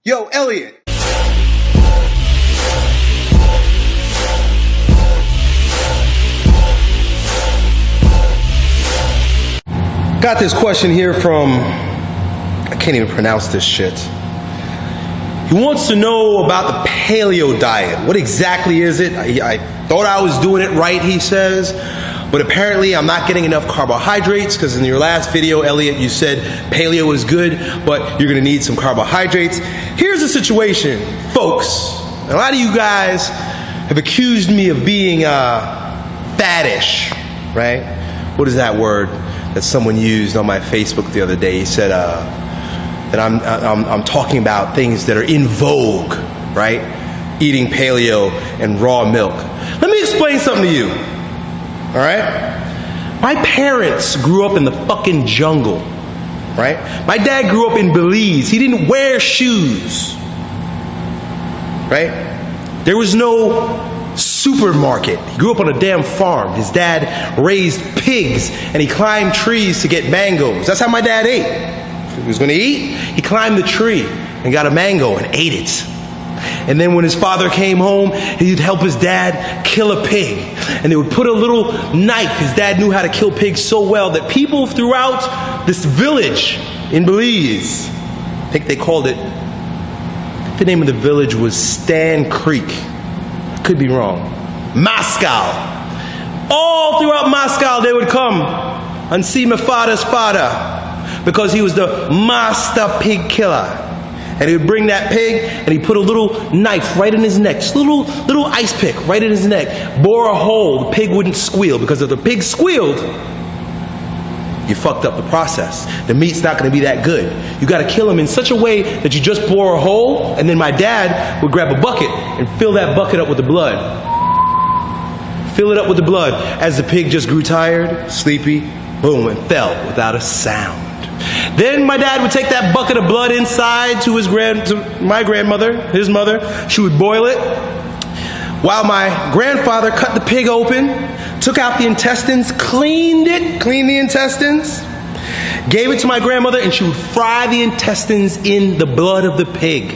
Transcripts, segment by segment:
Yo, Elliot. Got this question here from, I can't even pronounce this shit. He wants to know about the paleo diet. What exactly is it? I thought I was doing it right, he says, but apparently I'm not getting enough carbohydrates, because in your last video, Elliot, you said paleo is good, but you're going to need some carbohydrates. Here's the situation, folks. A lot of you guys have accused me of being fattish, right? What is that word that someone used on my Facebook the other day? He said that I'm talking about things that are in vogue, right? Eating paleo and raw milk. Let me explain something to you, all right? My parents grew up in the fucking jungle, right? My dad grew up in Belize. He didn't wear shoes, right? There was no supermarket. He grew up on a damn farm. His dad raised pigs and he climbed trees to get mangoes. That's how my dad ate. If he was going to eat, he climbed the tree and got a mango and ate it. And then when his father came home, he'd help his dad kill a pig. And they would put a little knife. His dad knew how to kill pigs so well that people throughout this village in Belize, I think they called it, the name of the village was Stan Creek. Could be wrong. Moscow. All throughout Moscow they would come and see my father's father, because he was the master pig killer. And he would bring that pig and he put a little knife right in his neck, just a little ice pick right in his neck, bore a hole. The pig wouldn't squeal, because if the pig squealed, you fucked up the process. The meat's not going to be that good. You got to kill him in such a way that you just bore a hole, and then my dad would grab a bucket and fill that bucket up with the blood. Fill it up with the blood. As the pig just grew tired, sleepy, boom, and fell without a sound. Then my dad would take that bucket of blood inside to my grandmother, his mother. She would boil it, while my grandfather cut the pig open, took out the intestines, cleaned the intestines, gave it to my grandmother, and she would fry the intestines in the blood of the pig.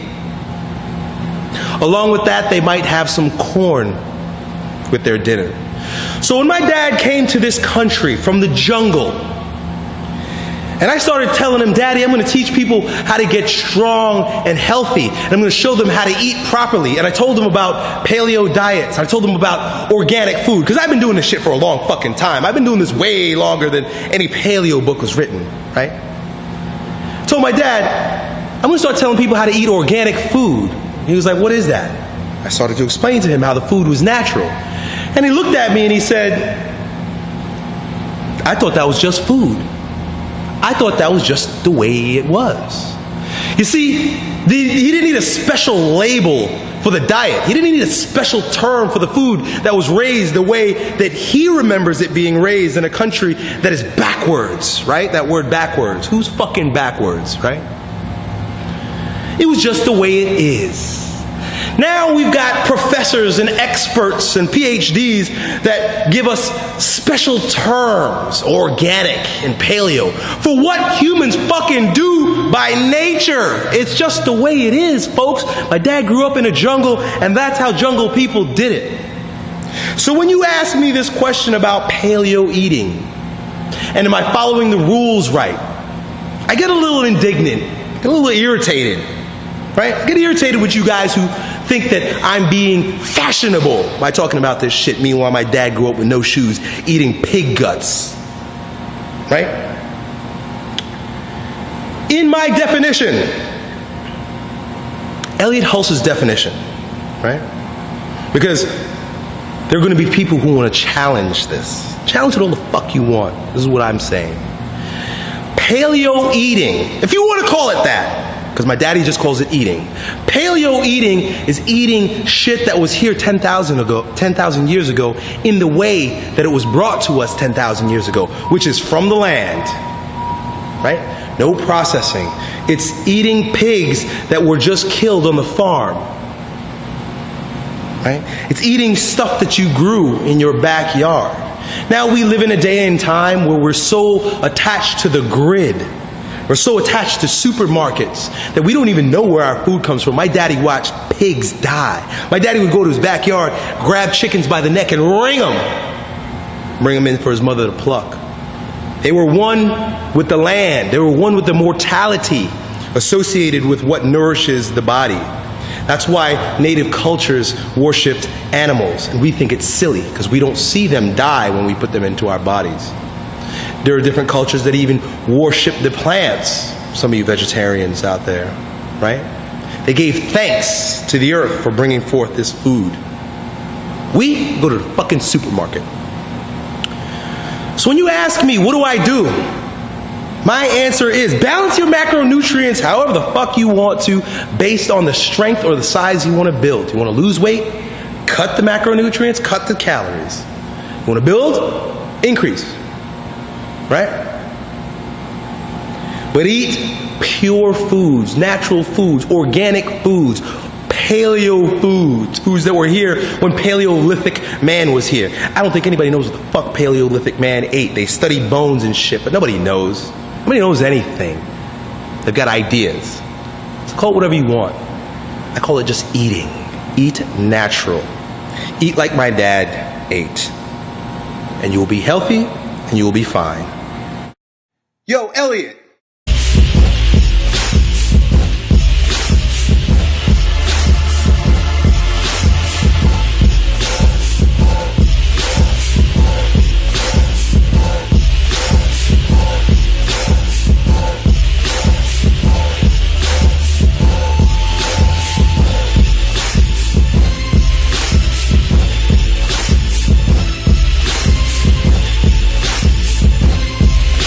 Along with that, they might have some corn with their dinner. So when my dad came to this country from the jungle, and I started telling him, Daddy, I'm going to teach people how to get strong and healthy. And I'm going to show them how to eat properly. And I told them about paleo diets. I told them about organic food. Because I've been doing this shit for a long fucking time. I've been doing this way longer than any paleo book was written, right? I told my dad, I'm going to start telling people how to eat organic food. He was like, what is that? I started to explain to him how the food was natural. And he looked at me and he said, I thought that was just food. I thought that was just the way it was. You see, he didn't need a special label for the diet. He didn't need a special term for the food that was raised the way that he remembers it being raised in a country that is backwards, right? That word backwards. Who's fucking backwards, right? It was just the way it is. Now we've got professors and experts and PhDs that give us special terms, organic and paleo, for what humans fucking do by nature. It's just the way it is, folks. My dad grew up in a jungle, and that's how jungle people did it. So when you ask me this question about paleo eating, and am I following the rules right, I get a little indignant, get a little irritated, right? I get irritated with you guys who think that I'm being fashionable by talking about this shit. Meanwhile, my dad grew up with no shoes, eating pig guts. Right? In my definition, Elliot Hulse's definition, right? Because there are going to be people who want to challenge this. Challenge it all the fuck you want. This is what I'm saying. Paleo eating, if you want to call it that, because my daddy just calls it eating. Paleo eating is eating shit that was here 10,000 years ago in the way that it was brought to us 10,000 years ago, which is from the land, right? No processing. It's eating pigs that were just killed on the farm, right? It's eating stuff that you grew in your backyard. Now we live in a day and time where we're so attached to the grid, We're so attached to supermarkets that we don't even know where our food comes from. My daddy watched pigs die. My daddy would go to his backyard, grab chickens by the neck and bring them in for his mother to pluck. They were one with the land. They were one with the mortality associated with what nourishes the body. That's why native cultures worshipped animals, and we think it's silly because we don't see them die when we put them into our bodies. There are different cultures that even worship the plants. Some of you vegetarians out there, right? They gave thanks to the earth for bringing forth this food. We go to the fucking supermarket. So when you ask me, what do I do? My answer is balance your macronutrients however the fuck you want to, based on the strength or the size you want to build. You want to lose weight? Cut the macronutrients, cut the calories. You want to build? Increase. Right? But eat pure foods, natural foods, organic foods, paleo foods, foods that were here when Paleolithic man was here. I don't think anybody knows what the fuck Paleolithic man ate. They study bones and shit, but nobody knows. Nobody knows anything. They've got ideas. So call it whatever you want. I call it just eating. Eat natural. Eat like my dad ate. And you will be healthy and you will be fine. Yo, Elliot.